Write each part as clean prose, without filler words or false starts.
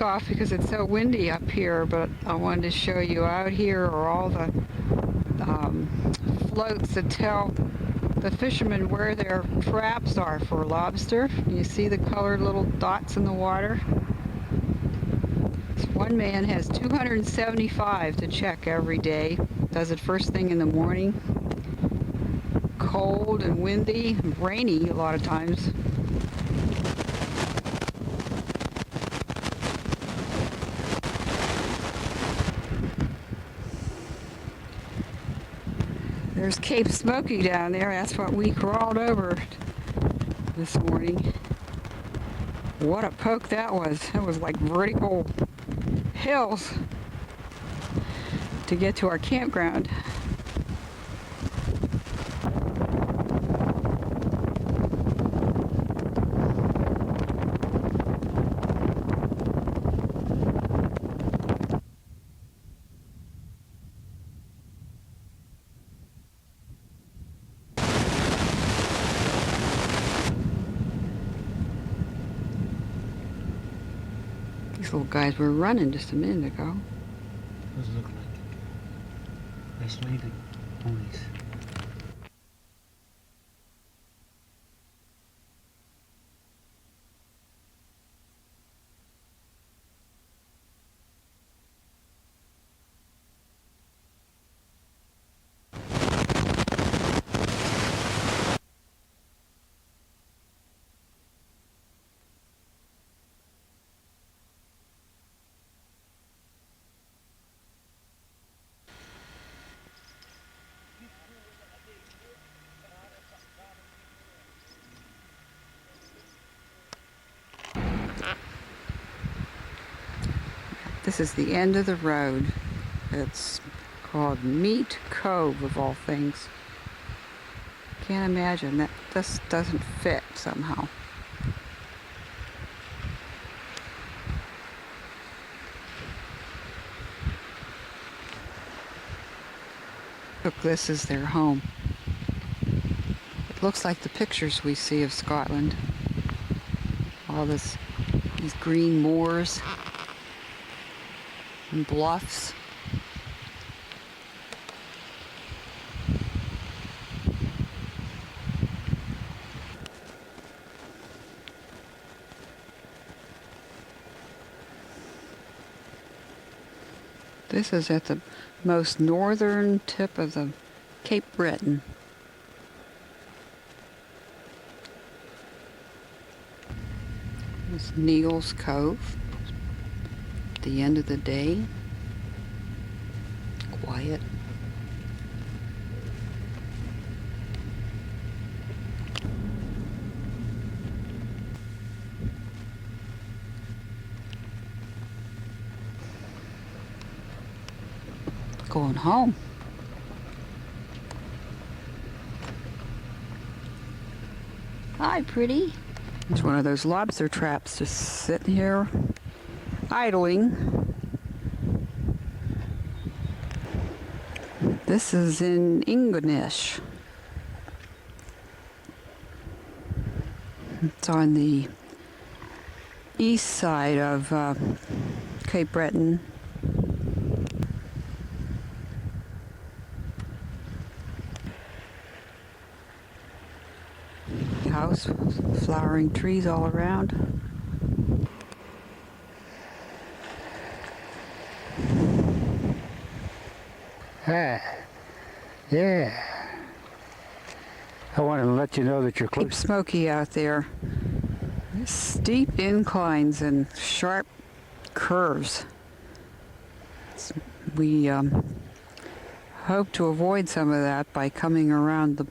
Off because it's so windy up here, but I wanted to show you out here are all the floats that tell the fishermen where their traps are for lobster. You see the colored little dots in the water? So one man has 275 to check every day. Does it first thing in the morning. Cold and windy, rainy a lot of times. There's Cape Smoky down there. That's what we crawled over this morning. What a poke that was. It was like vertical hills to get to our campground. These little guys were running just a minute ago. Those look like Icelandic ponies. This is the end of the road. It's called Meat Cove of all things. Can't imagine that this doesn't fit somehow. Look, this is their home. It looks like the pictures we see of Scotland. All these green moors and bluffs. This is at the most northern tip of the Cape Breton. This is Neil's Cove. At the end of the day. Quiet. Going home. Hi, pretty. It's one of those lobster traps just sitting here, idling. This is in Ingonish. It's on the east side of Cape Breton. House, flowering trees all around. Ah, yeah. I wanted to let you know that you're close. Cape Smoky out there. Steep inclines and sharp curves. We hope to avoid some of that by coming around the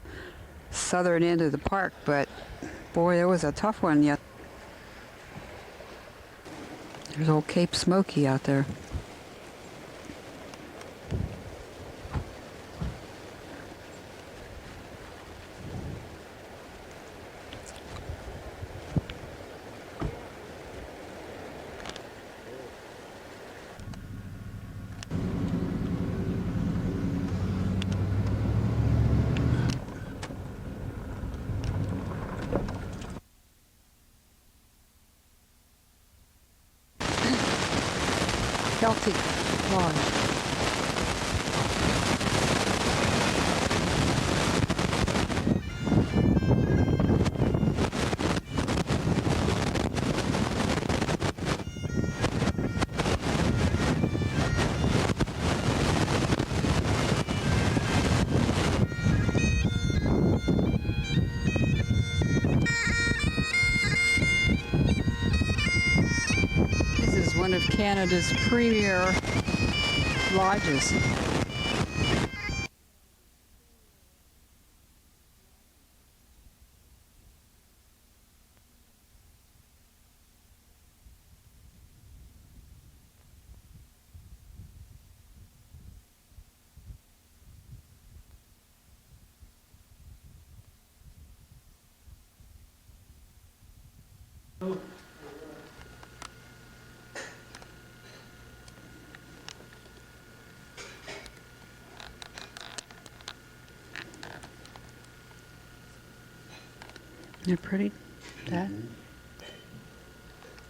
southern end of the park, but boy, it was a tough one yet. There's old Cape Smoky out there. Canada's premier lodges. They're pretty, Dad.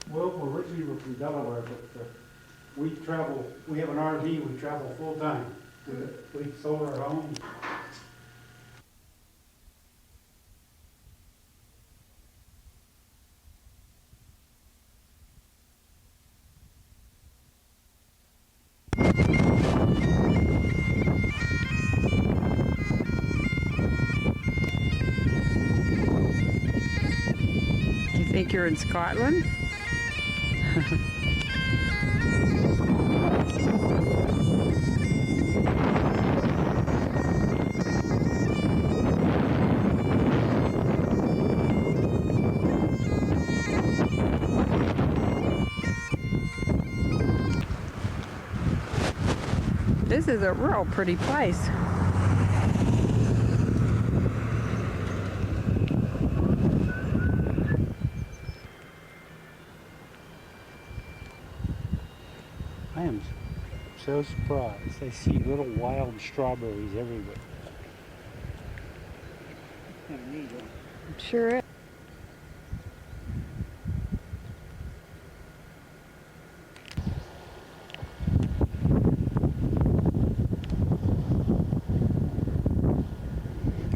Well, we're originally from Delaware, but we travel, we have an RV, we travel full time. We sold our home. Do you think you're in Scotland? This is a real pretty place. I am so surprised. I see little wild strawberries everywhere. Kind of neat, huh? It sure is.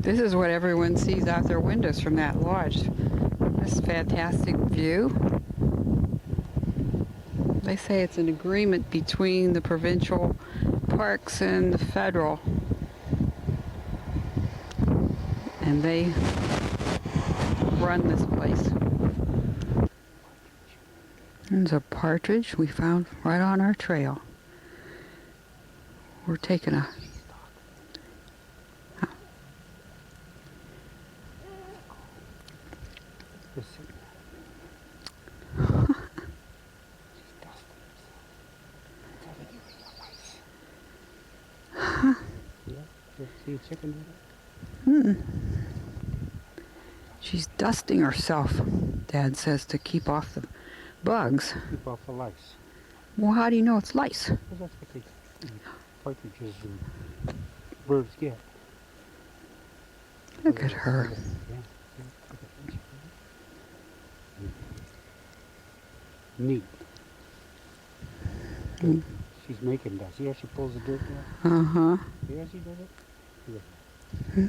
This is what everyone sees out their windows from that lodge. This fantastic view. They say it's an agreement between the provincial parks and the federal. And they run this place. There's a partridge we found right on our trail. We're taking a... See a chicken She's dusting herself, Dad says, to keep off the bugs. keep off the lice. Well, how do you know it's lice? Because that's what they partridges and birds get. Look at her. Neat. Mm. She's making dust. See how she pulls the dirt down? Uh-huh. See how she does it? Look. Hmm.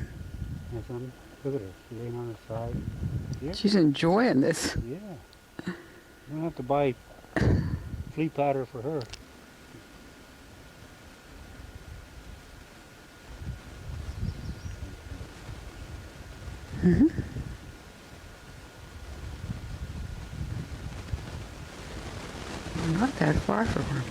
That's on, look at her. She's laying on her side. Yeah. She's enjoying this. Yeah. You don't have to buy flea powder for her. Mm-hmm. Not that far from her.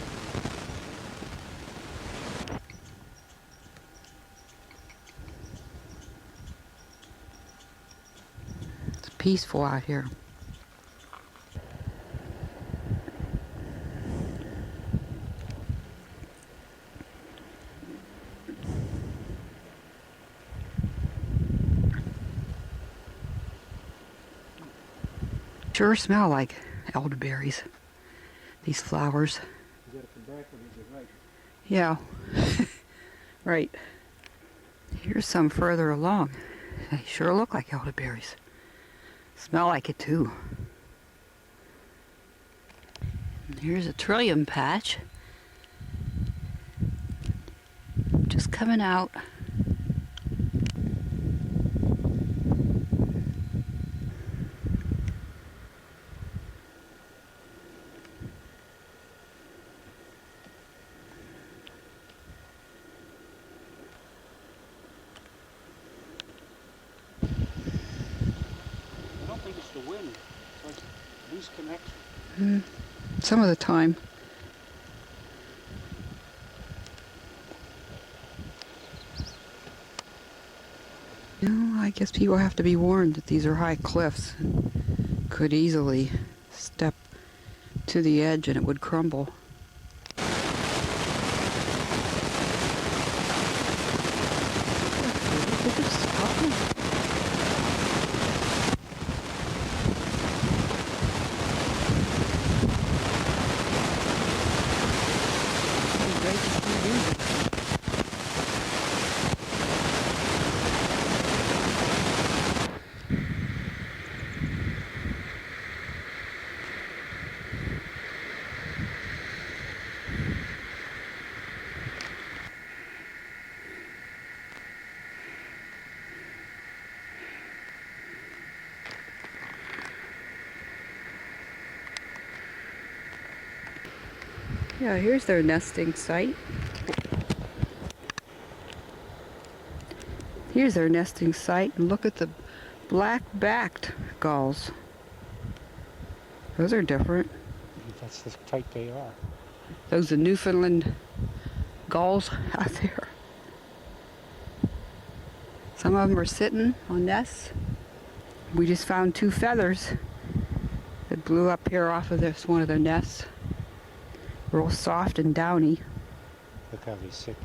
It's peaceful out here. Sure smell like elderberries. These flowers. You gotta come back when you get right. Yeah. Right. Here's some further along. They sure look like elderberries. Smell like it too. Here's a trillium patch. Just coming out. I don't think it's the wind. It's like loose connection. Some of the time. You know, I guess people have to be warned that these are high cliffs and could easily step to the edge and it would crumble. Yeah, here's their nesting site. Here's their nesting site, and look at the black-backed gulls. Those are different. That's the type they are. Those are Newfoundland gulls out there. Some of them are sitting on nests. We just found 2 feathers that blew up here off of this one of their nests. Real soft and downy. Look how they sit.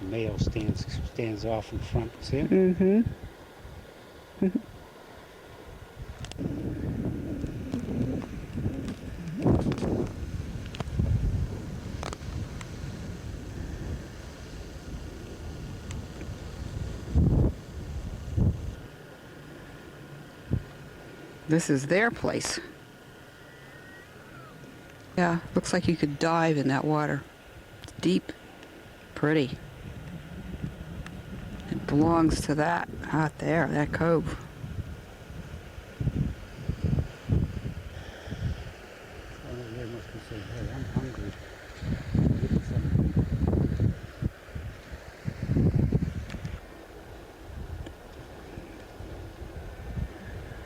The male stands off in front. See it? Mm-hmm. This is their place. Yeah, looks like you could dive in that water. It's deep, pretty. It belongs to that out there, that cove. They must be saying, hey, I'm hungry. Give me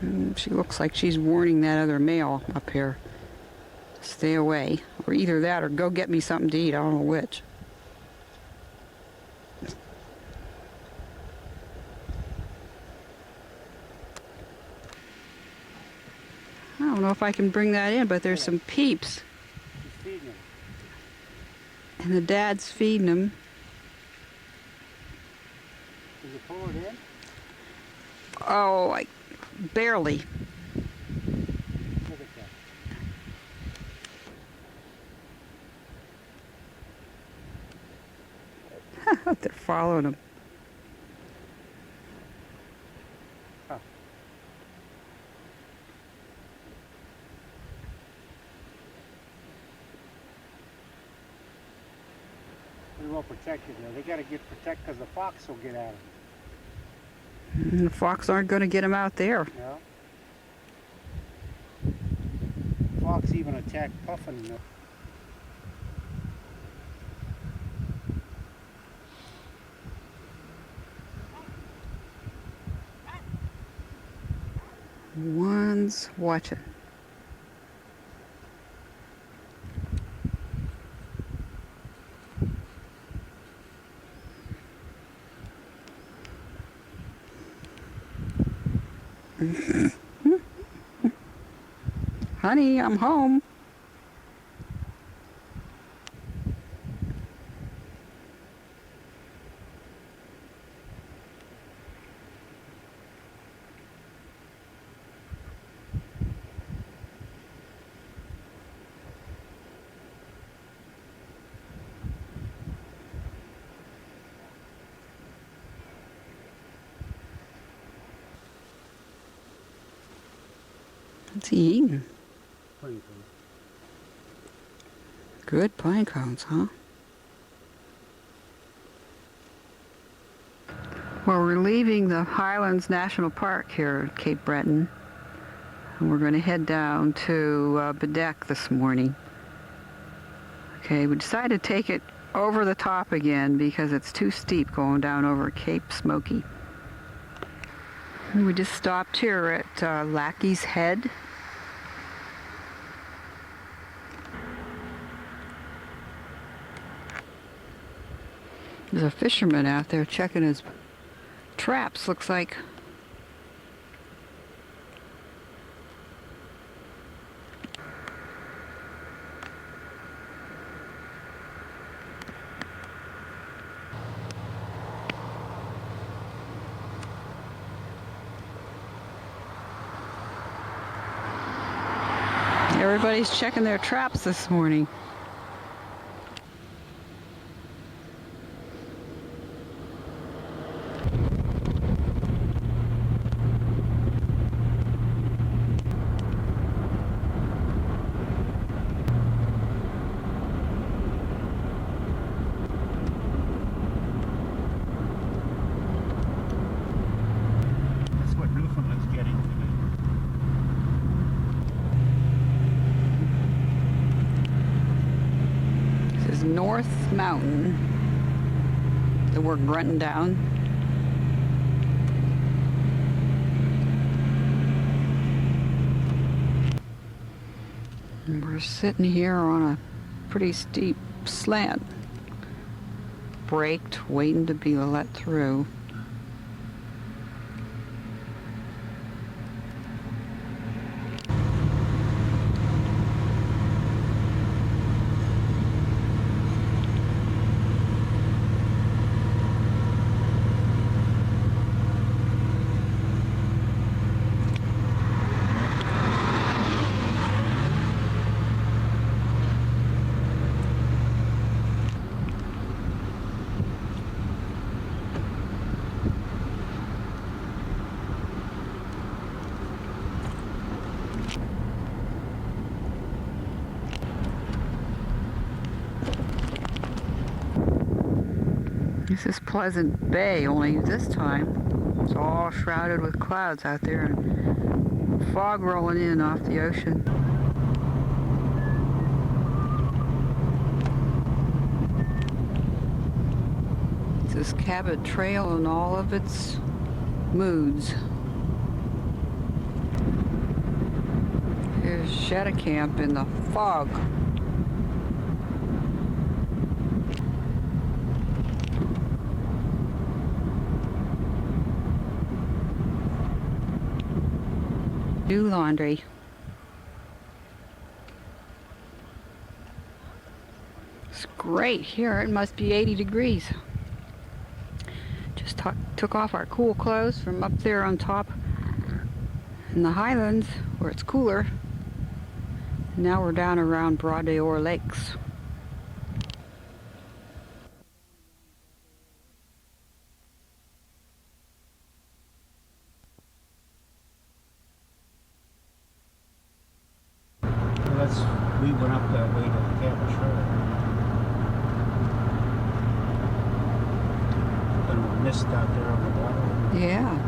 something. She looks like she's warning that other male up here. Stay away. Or either that or go get me something to eat. I don't know which. I don't know if I can bring that in, but there's some peeps. He's feeding them. And the dad's feeding them. Did you pull it in? Oh, like barely. Look at that. They're following him. Huh. They're well protected there. They got to get protected because the fox will get at them. And the fox aren't going to get him out there. Yeah. Fox even attacked Puffin. One's watching. Honey, I'm home. What's he eating? Pine Good pine cones, huh? Well, we're leaving the Highlands National Park here at Cape Breton. And we're going to head down to Bedeck this morning. Okay, we decided to take it over the top again because it's too steep going down over Cape Smoky. And we just stopped here at Lackey's Head. There's a fisherman out there checking his traps, looks like. Everybody's checking their traps this morning. That's what Newfoundland's getting today. This is North Mountain that we're grunting down. And we're sitting here on a pretty steep slant. Braked, waiting to be let through. This is Pleasant Bay, only this time it's all shrouded with clouds out there and fog rolling in off the ocean. This is Cabot Trail in all of its moods. Here's Shetticamp in the fog. Do laundry. It's great here. It must be 80 degrees. Just took off our cool clothes from up there on top in the highlands where it's cooler. Now we're down around Bras d'Or Lakes. We went up that way to the Cabot Trail. And we missed out there on the water. Yeah.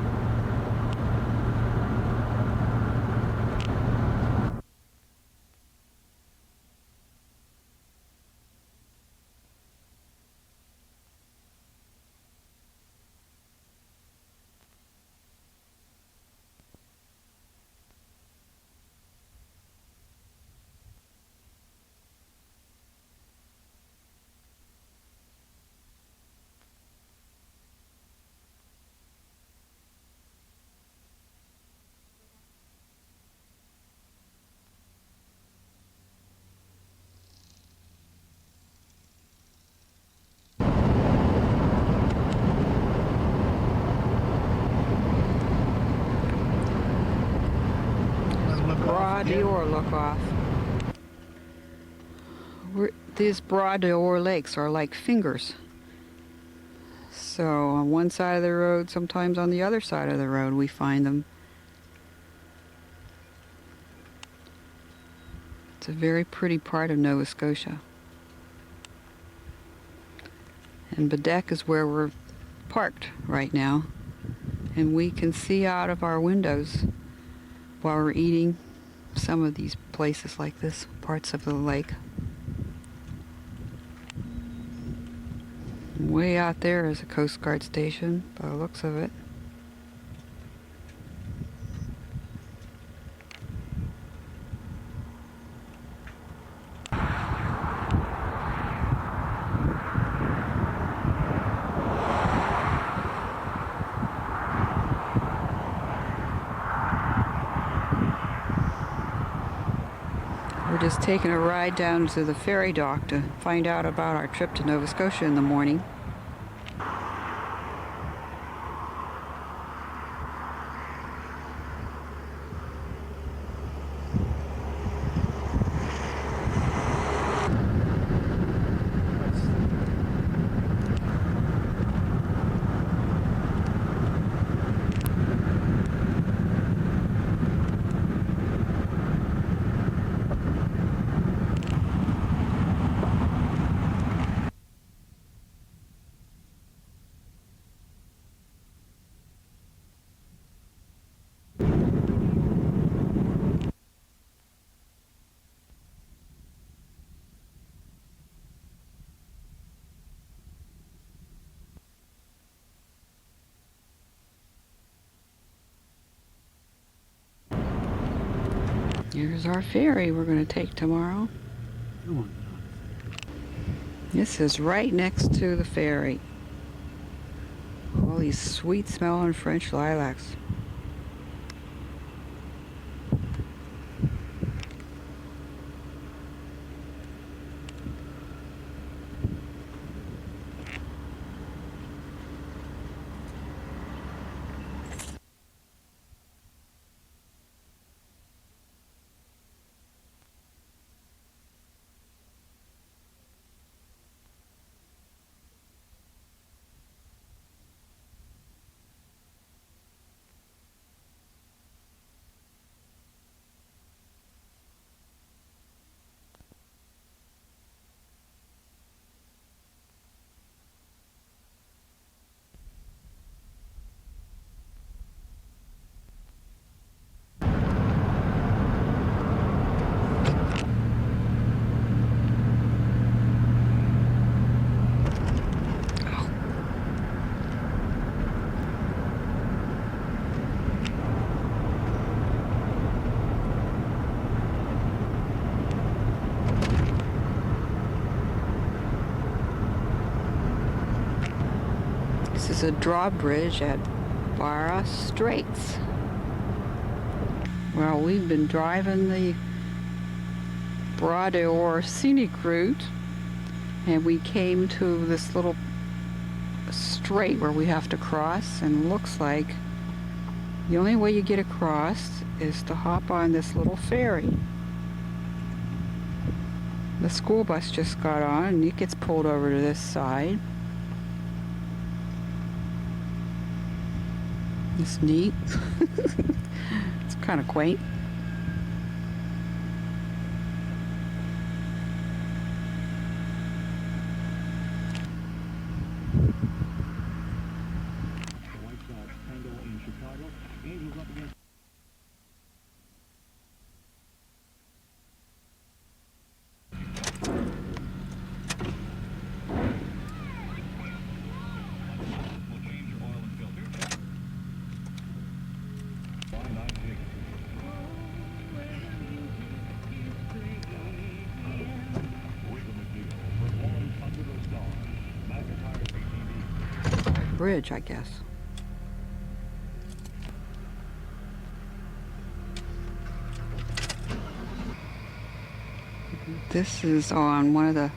Bras d'Or look off. These Bras d'Or lakes are like fingers. So on one side of the road, sometimes on the other side of the road, we find them. It's a very pretty part of Nova Scotia. And Bedeck is where we're parked right now. And we can see out of our windows while we're eating some of these places like this, parts of the lake. Way out there is a Coast Guard station, by the looks of it. just taking a ride down to the ferry dock to find out about our trip to Nova Scotia in the morning. Here's our ferry we're going to take tomorrow. This is right next to the ferry. All these sweet smelling French lilacs. This is a drawbridge at Barra Straits. Well, we've been driving the Bras d'Or scenic route, and we came to this little strait where we have to cross, and looks like the only way you get across is to hop on this little ferry. The school bus just got on and it gets pulled over to this side. It's neat. It's kind of quaint. Bridge, I guess. This is on one of the